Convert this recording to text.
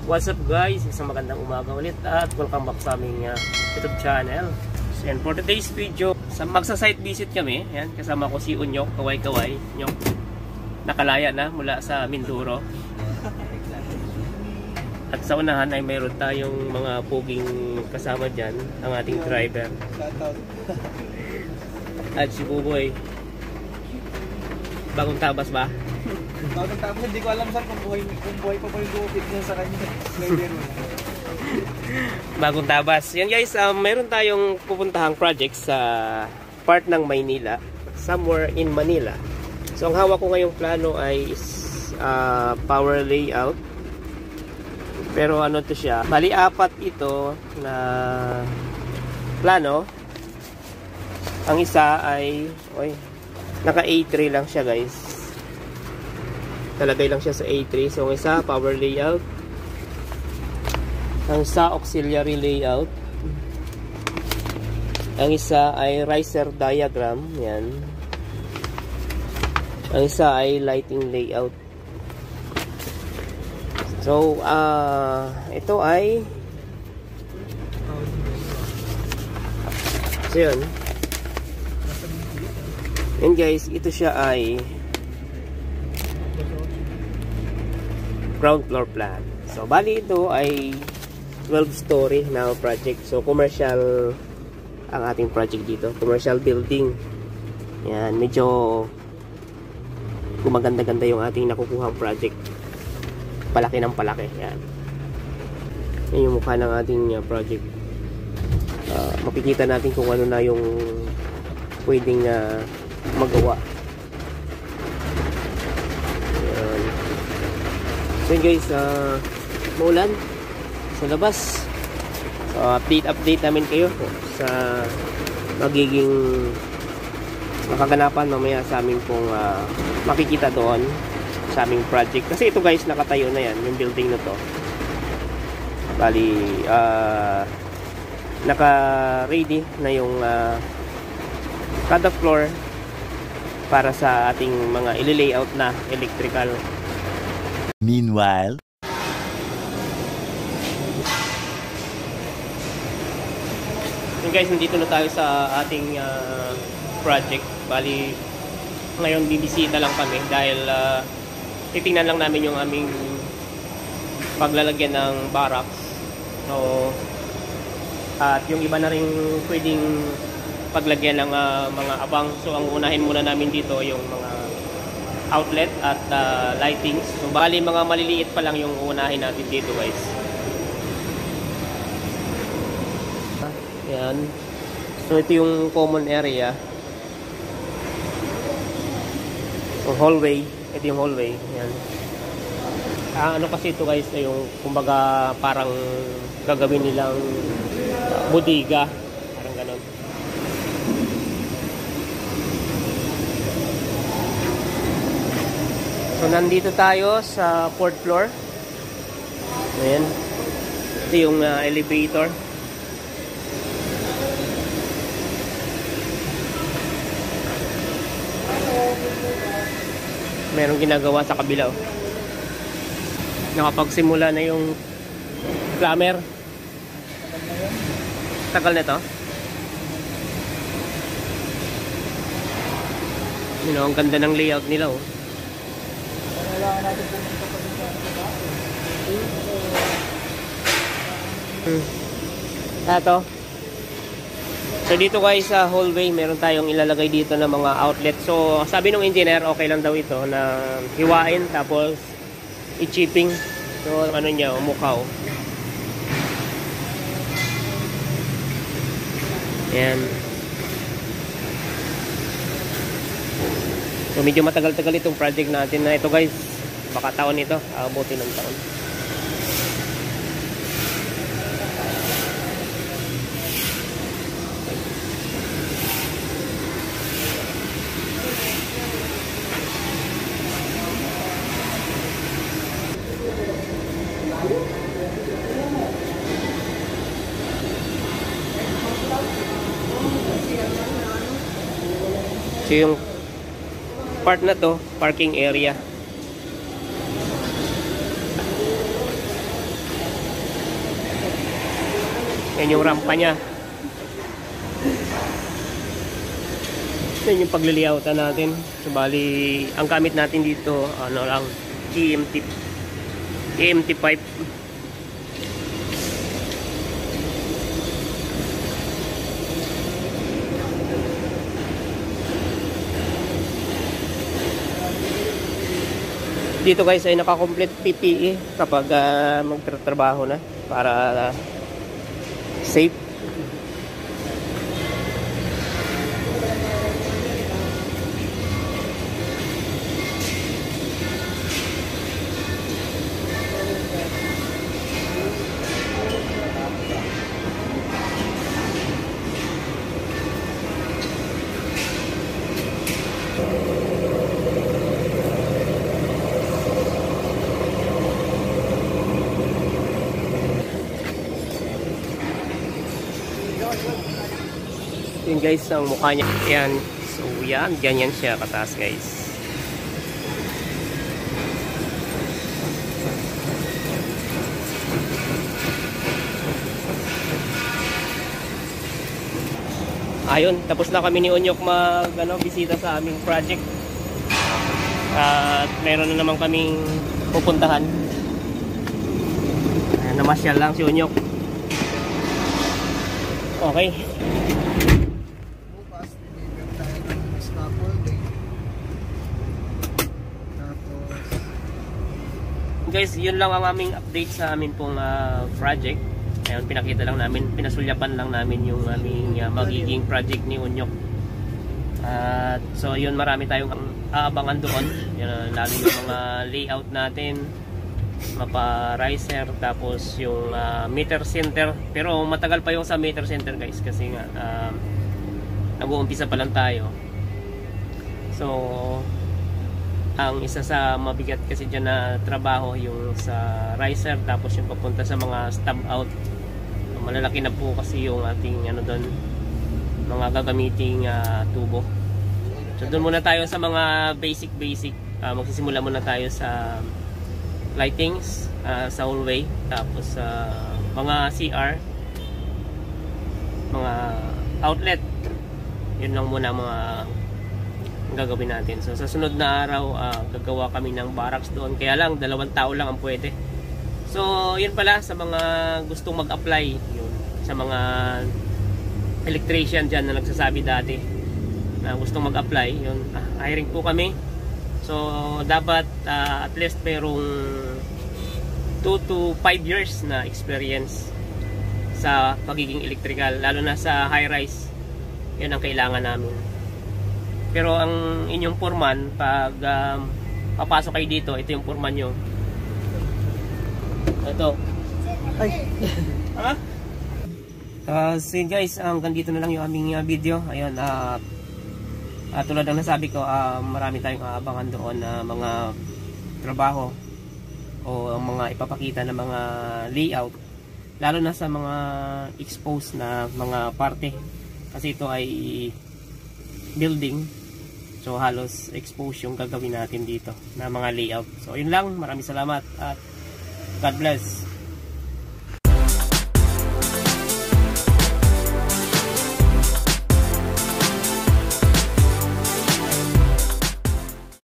What's up guys? Isang magandang umaga ulit at welcome back sa aming YouTube channel. So, and for today's video, magsa-site visit kami. Yan, kasama ko si Unyok, kaway-kaway. Unyok, nakalaya na mula sa Mindoro. At sa unahan ay mayroon tayong mga puging kasama dyan, ang ating driver. At si Buboy. Bagong tabas ba? Bagong tabas, hindi ko alam sir kung buhay pa po yung gupit niya sa kanya. Bagong tabas. Yan guys, mayroon tayong pupuntahang project sa part ng Maynila, somewhere in Manila. So ang hawak ko ngayong plano ay power layout. Pero ano to siya? Bali apat ito na plano. Ang isa ay naka A3 lang siya guys. Talagay lang siya sa A3. So ang isa power layout. Ang isa auxiliary layout. Ang isa ay riser diagram. Yan. Ang isa ay lighting layout. So ito ay yun. And guys, ito siya ay ground floor plan. So bali ito ay 12 story na project. So commercial ang ating project dito, commercial building. Yan, medyo gumaganda-ganda yung ating nakukuhang project. Palaki ng palaki. Yan. Yan yung mukha ng ating project. Makikita natin kung ano na yung pwedeng magawa. Yan. So guys, maulan sa labas. So update namin kayo sa magiging makaganapan mamaya sa amin pong makikita doon sa aming project. Kasi ito guys, nakatayo na yan, yung building na to. Bali, naka-ready na yung kada floor para sa ating mga ili-layout na electrical. Meanwhile, so guys, nandito na tayo sa ating project. Bali, ngayon bibisita lang kami dahil titingnan lang namin yung aming paglalagyan ng barracks. So, at yung iba na rin pwedeng paglagyan ng mga abang. So ang unahin muna namin dito yung mga outlet at lightings. So bali mga maliliit pa lang yung unahin natin dito guys. Yan. So ito yung common area. So hallway. Ito yung hallway. Yan. Ano kasi ito guys, yung kumbaga parang gagawin nilang bodega. Parang ganon. So nandito tayo sa 4th floor. Ayan. Ito yung elevator. Merong ginagawa sa kabila. Nakapagsimula na yung plumber. Tagal na to. You know, ang ganda ng layout nila oh. Kailangan natin pumunta pa din sa Ito. So dito guys sa hallway, meron tayong ilalagay dito ng mga outlet. So sabi ng engineer, okay lang daw ito na hiwain tapos i-chipping. So ano niya, umukhaw. Yan. So medyo matagal-tagal itong project natin na ito guys. Baka taon ito, abutin ng taon. So yung part na to, parking area. Yan yung rampa niya. Yan yung pagliliyautan natin. So, bali, ang gamit natin dito, ano lang, EMT pipe. Dito guys ay naka-complete PPE kapag magtatrabaho na para safe. Yun guys, ang mukha niya. Yan. So yan, ganyan siya kataas guys. Ayun, tapos na kami ni Onyok bisita sa aming project. At meron na naman kaming pupuntahan. Namasyal lang si Onyok. Okay. Guys, yun lang ang aming update sa amin pong project. Ayun, pinakita lang namin, pinasulyapan lang namin yung aming magiging project ni Onyok. So yun, marami tayong aabangan doon. Yan, lalo yung mga layout natin, mapa riser, tapos yung meter center. Pero matagal pa yung sa meter center guys, kasi nga nag-uumpisa pa lang tayo. So ang isa sa mabigat kasi dyan na trabaho yung sa riser, tapos yung papunta sa mga stub out. Malalaki na po kasi yung ating doon, mga gagamiting tubo. So doon muna tayo sa mga basic. Magsisimula muna tayo sa lightings, sa hallway, tapos mga CR, mga outlet. Yun lang muna mga gagawin natin. So sa sunod na araw gagawa kami ng barracks doon, kaya lang 2 tao lang ang pwede. So yun pala, sa mga gustong mag-apply, yun, sa mga electrician dyan na nagsasabi dati na gustong mag-apply, yun, hiring po kami. So dapat at least merong 2 to 5 years na experience sa pagiging electrical, lalo na sa high-rise. Yun ang kailangan namin. Pero ang inyong foreman, pag papasok kayo dito, ito yung foreman nyo. Ito. Ay. Ha? So guys, hanggang dito na lang yung aming video. Ayun, tulad ng nasabi ko, marami tayong aabangan doon na mga trabaho o mga ipapakita na mga layout, lalo na sa mga exposed na mga parte, kasi ito ay building. So halos expose yung gagawin natin dito na mga layout. So yun lang, maraming salamat at God bless.